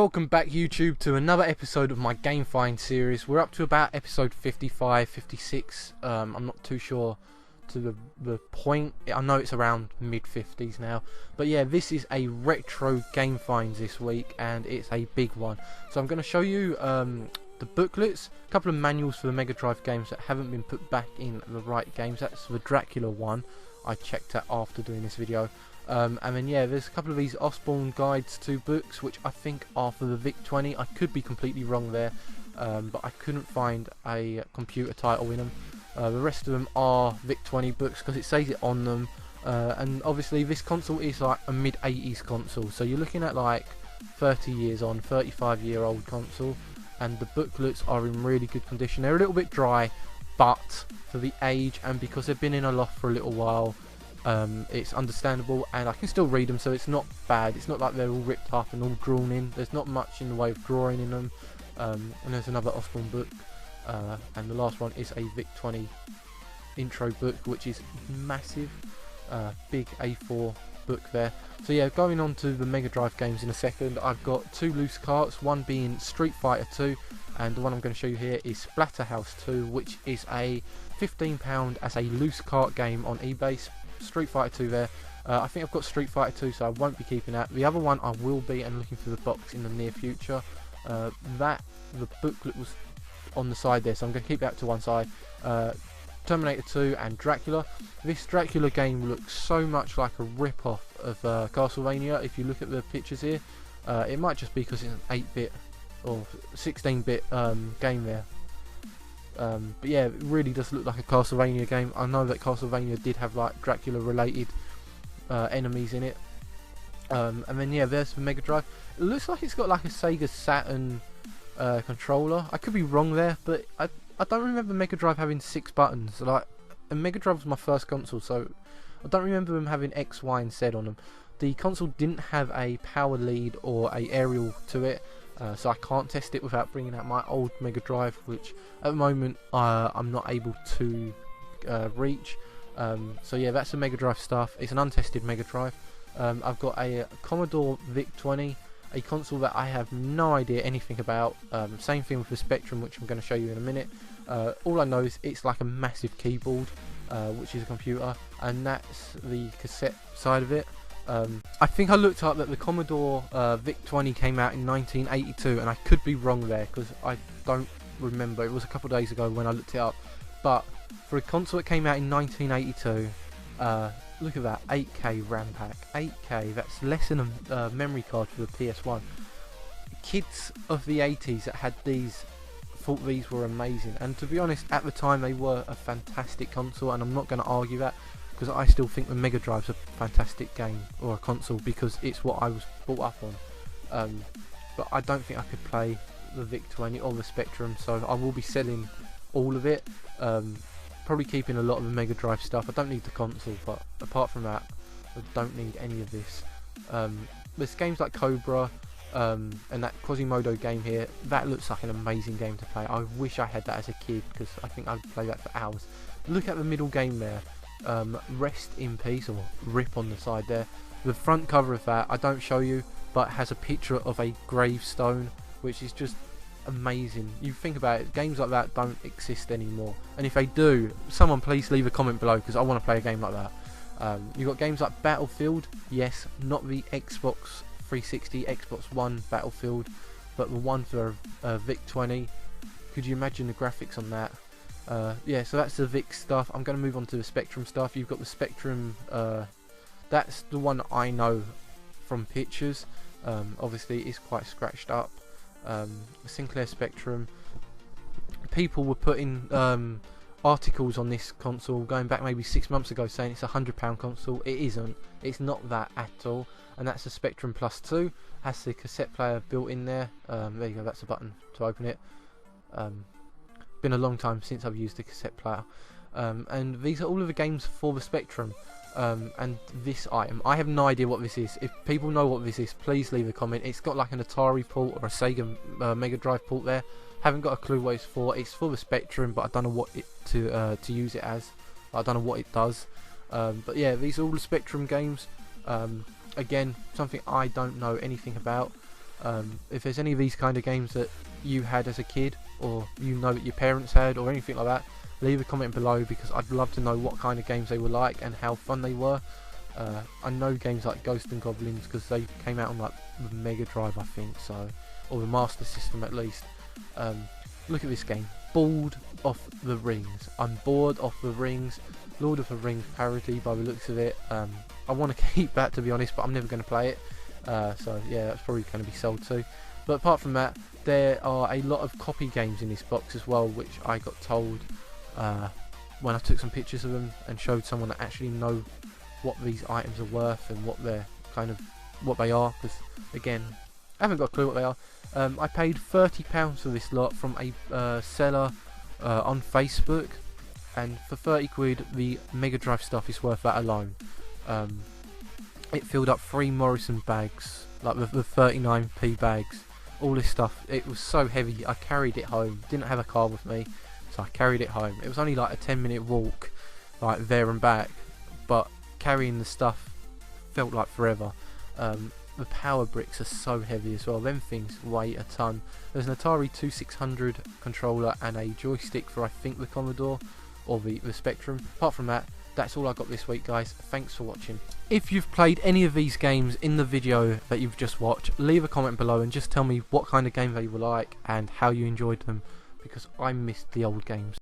welcome back YouTube to another episode of my Gamefind series. We're up to about episode 55, 56, I'm not too sure to the point. I know it's around mid-50s now, but yeah, this is a retro Gamefind this week and it's a big one. So I'm going to show you the booklets, a couple of manuals for the Mega Drive games that haven't been put back in the right games. That's the Dracula one, I checked that after doing this video. And then yeah, there's a couple of these Osborne guides to books which I think are for the VIC-20. I could be completely wrong there, but I couldn't find a computer title in them. The rest of them are VIC-20 books because it says it on them, and obviously this console is like a mid-80s console, so you're looking at like 30 years on, 35-year-old console, and the booklets are in really good condition. They're a little bit dry, but for the age and because they've been in a loft for a little while, it's understandable and I can still read them, so it's not bad. It's not like they're all ripped up and all drawn in. There's not much in the way of drawing in them. And there's another Osborne book, and the last one is a VIC-20 intro book, which is massive, big A4 book there. So yeah, going on to the Mega Drive games in a second. I've got two loose carts, one being Street Fighter 2, and the one I'm going to show you here is Splatterhouse 2, which is a £15 as a loose cart game on eBay. Street Fighter 2 there. I think I've got Street Fighter 2, so I won't be keeping that. The other one I will be, and looking for the box in the near future. The booklet was on the side there, so I'm going to keep that to one side. Terminator 2 and Dracula. This Dracula game looks so much like a rip-off of Castlevania. If you look at the pictures here, it might just be because it's an 8-bit or 16-bit game there. But yeah, it really does look like a Castlevania game. I know that Castlevania did have like Dracula related enemies in it. And then yeah, there's the Mega Drive. It looks like it's got like a Sega Saturn controller. I could be wrong there, but I don't remember Mega Drive having 6 buttons. Like, and Mega Drive was my first console, so I don't remember them having X, Y and Z on them. The console didn't have a power lead or a aerial to it. So I can't test it without bringing out my old Mega Drive, which at the moment I'm not able to reach. So yeah, that's the Mega Drive stuff. It's an untested Mega Drive. I've got a Commodore VIC-20, a console that I have no idea anything about. Same thing with the Spectrum, which I'm going to show you in a minute. All I know is it's like a massive keyboard, which is a computer, and that's the cassette side of it. I think I looked up that the Commodore VIC-20 came out in 1982, and I could be wrong there because I don't remember. It was a couple of days ago when I looked it up. But for a console that came out in 1982, look at that, 8K RAM pack, 8K. That's less than a memory card for the PS1. Kids of the 80s that had these thought these were amazing, and to be honest, at the time they were a fantastic console, and I'm not going to argue that, because I still think the Mega Drive's a fantastic game or a console because it's what I was brought up on. But I don't think I could play the VIC-20 or the Spectrum, so I will be selling all of it. Probably keeping a lot of the Mega Drive stuff. I don't need the console, but apart from that, I don't need any of this. There's games like Cobra and that Quasimodo game here. That looks like an amazing game to play. I wish I had that as a kid because I think I'd play that for hours. Look at the middle game there. Rest in peace, or RIP on the side there. The front cover of that I don't show you, but has a picture of a gravestone, which is just amazing. You think about it, games like that don't exist anymore, and if they do, someone please leave a comment below because I want to play a game like that. You've got games like Battlefield, yes, not the Xbox 360, Xbox One Battlefield, but the one for VIC-20. Could you imagine the graphics on that? Yeah, so that's the VIC stuff. I'm going to move on to the Spectrum stuff. You've got the Spectrum, that's the one I know from pictures. Obviously it's quite scratched up. The Sinclair Spectrum, people were putting articles on this console going back maybe 6 months ago saying it's a £100 console. It isn't, it's not that at all. And that's the Spectrum Plus 2, has the cassette player built in there. There you go, that's a button to open it. Been a long time since I've used a cassette player, and these are all of the games for the Spectrum. And this item, I have no idea what this is. If people know what this is, please leave a comment. It's got like an Atari port or a Sega Mega Drive port there. Haven't got a clue what it's for. It's for the Spectrum, but I don't know what it to use it as. I don't know what it does. But yeah, these are all the Spectrum games. Again, something I don't know anything about. If there's any of these kind of games that you had as a kid, or you know that your parents had, or anything like that, leave a comment below, because I'd love to know what kind of games they were like and how fun they were. I know games like Ghosts and Goblins, because they came out on like the Mega Drive, I think, so, or the Master System at least. Look at this game, Bored Off the Rings. I'm bored off the rings. Lord of the Rings parody by the looks of it. I want to keep that, to be honest, but I'm never going to play it. So yeah, that's probably going to be sold too. But apart from that, there are a lot of copy games in this box as well, which I got told when I took some pictures of them and showed someone that actually know what these items are worth and what they're what they are. Because again, I haven't got a clue what they are. I paid £30 for this lot from a seller on Facebook, and for 30 quid the Mega Drive stuff is worth that alone. It filled up 3 Morrison bags, like the 39p bags, all this stuff. It was so heavy, I carried it home. Didn't have a car with me, so I carried it home. It was only like a 10-minute walk, like there and back, but carrying the stuff felt like forever. The power bricks are so heavy as well. Them things weigh a ton. There's an Atari 2600 controller and a joystick for, I think, the Commodore or the Spectrum. Apart from that, that's all I got this week, guys. Thanks for watching. If you've played any of these games in the video that you've just watched, leave a comment below and just tell me what kind of game they were like and how you enjoyed them, because I missed the old games.